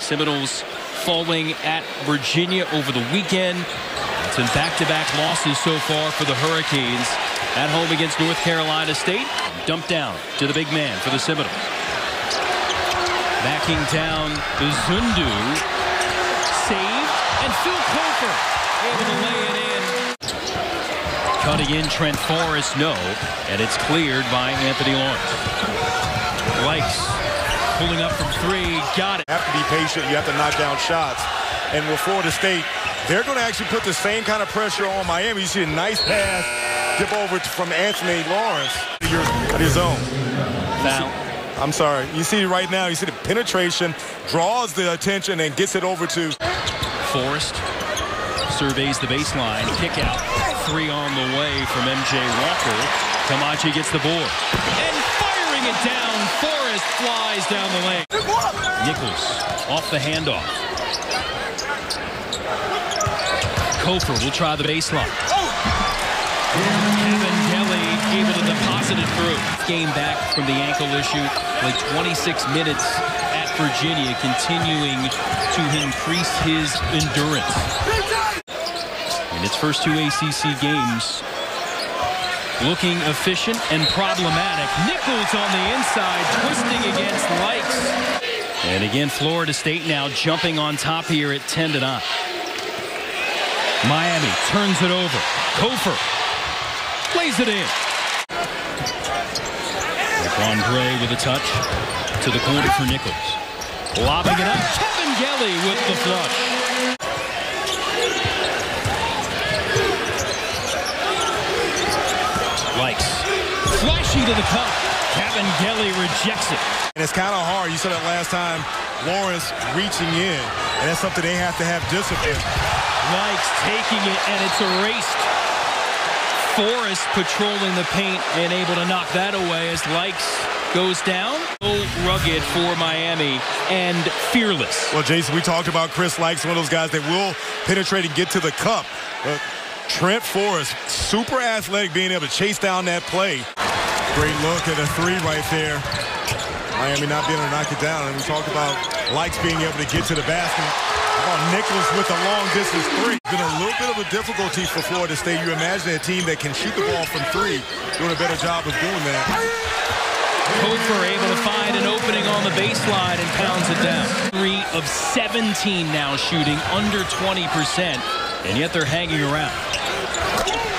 Seminoles falling at Virginia over the weekend. It's in back-to-back losses so far for the Hurricanes. At home against North Carolina State. Dumped down to the big man for the Seminoles. Backing down Zundu. Saved. And Phil Kofer able to lay it in. Cutting in Trent Forrest, no. And it's cleared by Anthony Lawrence. Likes pulling up from three. Got it. You have to be patient. You have to knock down shots. And with Florida State, they're going to actually put the same kind of pressure on Miami. You see a nice pass. Dip over from Anthony Lawrence at his zone. Foul. I'm sorry. You see right now, you see the penetration, draws the attention, and gets it over to Forrest. Surveys the baseline. Kick out. Three on the way from MJ Walker. Kamachi gets the board. And firing it down. Forrest flies down the lane. Nichols off the handoff. Kofer will try the baseline. Kevin Kelly able to deposit it through. Game back from the ankle issue. Played 26 minutes at Virginia, continuing to increase his endurance. In its first two ACC games, looking efficient and problematic. Nichols on the inside, twisting against Likes. And again, Florida State now jumping on top here at 10-9. Miami turns it over. Kofer plays it in. Andre with a touch to the corner for Nichols. Lobbing it up. Kevin Kelly with the flush. Likes. Flashing to the cup. Kevin Kelly rejects it. And it's kind of hard. You saw that last time. Lawrence reaching in. And that's something they have to have discipline. Likes taking it, and it's erased. Forrest patrolling the paint and able to knock that away as Likes goes down. So rugged for Miami and fearless. Well, Jason, we talked about Chris Likes, one of those guys that will penetrate and get to the cup. Trent Forrest, super athletic, being able to chase down that play. Great look at a three right there. Miami not being able to knock it down. And we talked about Likes being able to get to the basket. Nichols with a long-distance three. Been a little bit of a difficulty for Florida State. You imagine a team that can shoot the ball from three doing a better job of doing that. Kofer able to find an opening on the baseline and pounds it down. 3 of 17 now shooting, under 20%, and yet they're hanging around.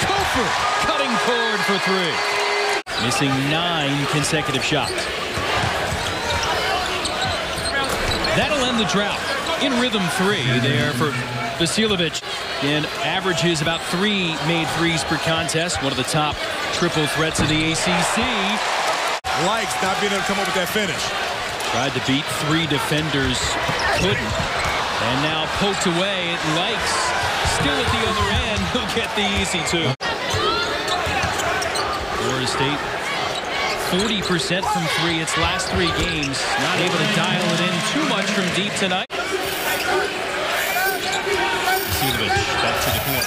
Kofer cutting cord for three. Missing 9 consecutive shots. That'll end the drought. In rhythm 3 there for Vasiljevic, and averages about 3 made threes per contest. One of the top triple threats of the ACC. Likes not being able to come up with that finish. Tried to beat 3 defenders, couldn't. And now poked away. Likes still at the other end. He'll get the easy 2. Florida State 40% from 3 its last 3 games. Not able to dial it in too much from deep tonight. Back to the court.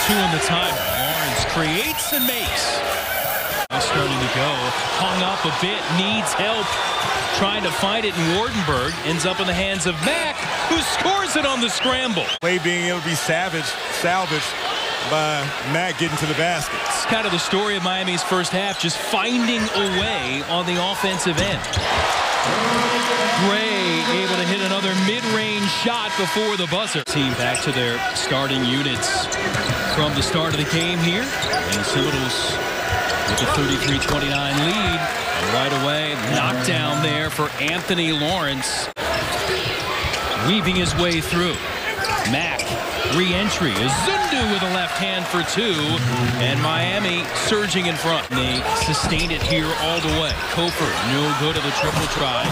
2 in the timer. Lawrence creates and makes. Now starting to go. Hung up a bit. Needs help. Trying to find it in Wardenberg. Ends up in the hands of Mack, who scores it on the scramble. Play being able to be salvaged by Mack getting to the basket. It's kind of the story of Miami's first half, just finding a way on the offensive end. Gray able to hit another mid-range shot before the buzzer. Team back to their starting units from the start of the game here. And Seminoles with a 33-29 lead. And right away, knockdown there for Anthony Lawrence. Weaving his way through. Mack, re-entry. Zundu with a left hand for 2. And Miami surging in front. They sustain it here all the way. Kofer, no good of the triple try.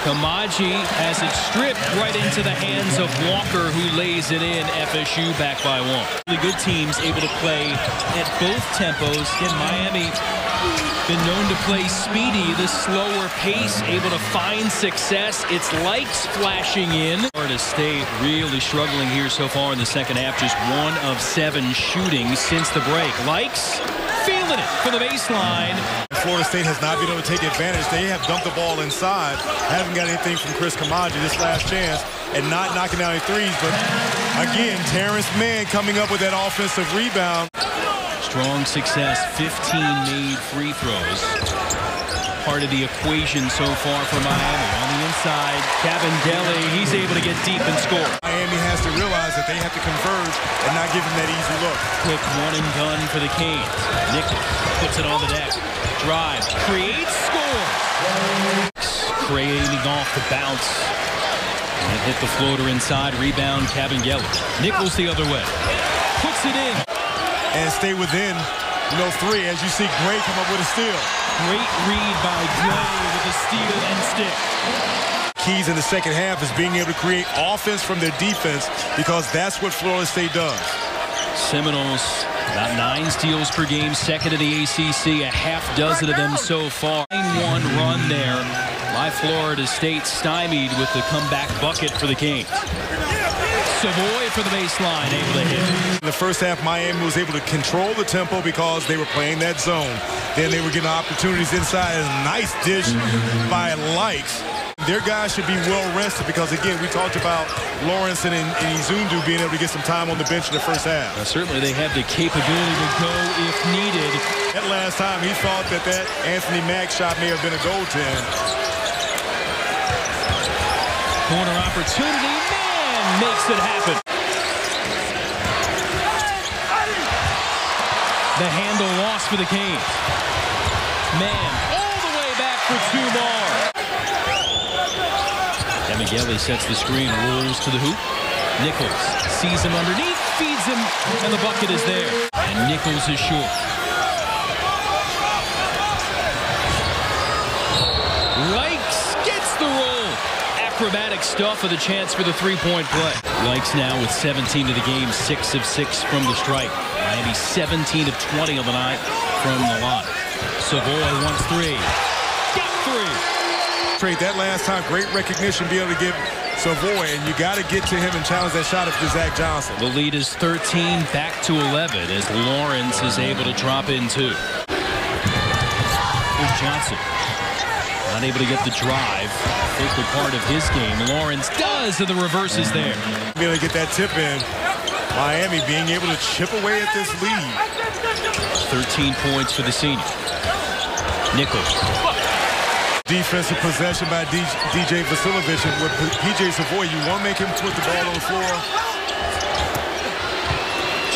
Kamachi has it stripped right into the hands of Walker, who lays it in. FSU back by 1. Really good teams able to play at both tempos. In Miami, been known to play speedy, the slower pace, able to find success. It's Likes flashing in. Florida State really struggling here so far in the second half. Just 1 of 7 shooting since the break. Likes feeling it for the baseline. Florida State has not been able to take advantage. They have dumped the ball inside. Haven't got anything from Chris Kamaji this last chance and not knocking down any threes. But again, Terrence Mann coming up with that offensive rebound. Strong success, 15 made free throws. Part of the equation so far for Miami. On the inside, Cabindelli, he's able to get deep and score. Miami has to realize that they have to converge and not give him that easy look. Quick one and done for the Canes. Nichols puts it on the deck. Drives, creates, scores. Creating off the bounce. And hit the floater inside. Rebound, Cabindelli. Nichols the other way. Puts it in. And stay within, three. As you see Gray come up with a steal. Great read by Gray with a steal and stick. Keys in the second half is being able to create offense from their defense because that's what Florida State does. Seminoles, about 9 steals per game, second in the ACC, a half dozen of them so far. 9-1 run there by Florida State, stymied with the comeback bucket for the Canes. Savoy for the baseline, able to hit. In the first half, Miami was able to control the tempo because they were playing that zone. Then they were getting opportunities inside. A nice dish by Likes. Their guys should be well rested because, again, we talked about Lawrence and Izundu being able to get some time on the bench in the first half. Certainly they have the capability to go if needed. That last time, he thought that Anthony Mack shot may have been a goaltend. Corner opportunity. Makes it happen. The handle lost for the Canes. Mann all the way back for 2 more. Cabindelli sets the screen, rolls to the hoop. Nichols sees him underneath, feeds him, and the bucket is there. And Nichols is short. Likes gets the roll. Acrobatic stuff with a chance for the three-point play. Likes now with 17 of the game, 6 of 6 from the strike. Miami 17 of 20 on the night from the line. Savoy wants 3. Got 3. Trade that last time, great recognition, be able to give Savoy, and you got to get to him and challenge that shot up to Zach Johnson. The lead is 13, back to 11 as Lawrence is able to drop in 2. Here's Johnson. Not able to get the drive. Focal part of his game. Lawrence does, and the reverse is there. Be able to get that tip in. Miami being able to chip away at this lead. 13 points for the senior. Nichols. Defensive possession by DJ Vasiljevic. And with PJ Savoy, you want to make him put the ball on the floor.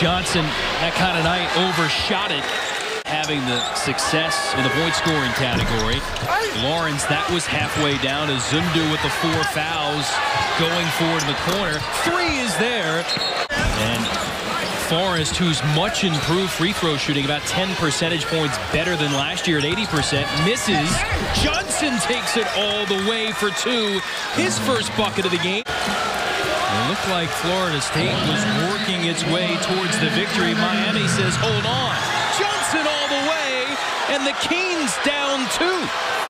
Johnson, that kind of night, overshot it. Having the success in the point scoring category. Lawrence, that was halfway down. Zundu with the 4 fouls going forward in the corner. 3 is there. And Forrest, who's much improved free throw shooting, about 10 percentage points better than last year at 80%, misses. Johnson takes it all the way for 2. His first bucket of the game. It looked like Florida State was working its way towards the victory. Miami says, hold on. Johnson all the way, and the Canes down 2.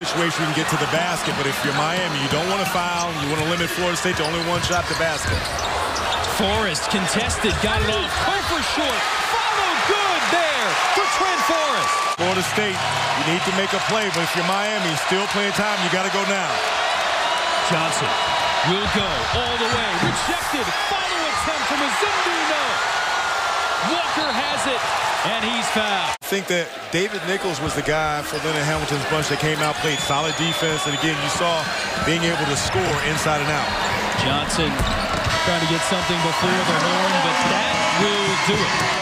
Situation you can get to the basket, but if you're Miami, you don't want to foul. You want to limit Florida State to only 1 shot to basket. Forrest contested, got it off. Cooper short, follow good there for Trent Forrest. Florida State, you need to make a play, but if you're Miami, still playing time, you got to go now. Johnson will go all the way. Rejected. Final attempt from Izundu. No. Walker has it, and he's fouled. I think that David Nichols was the guy for Leonard Hamilton's bunch that came out, played solid defense, and again, you saw being able to score inside and out. Johnson trying to get something before the horn, but that will do it.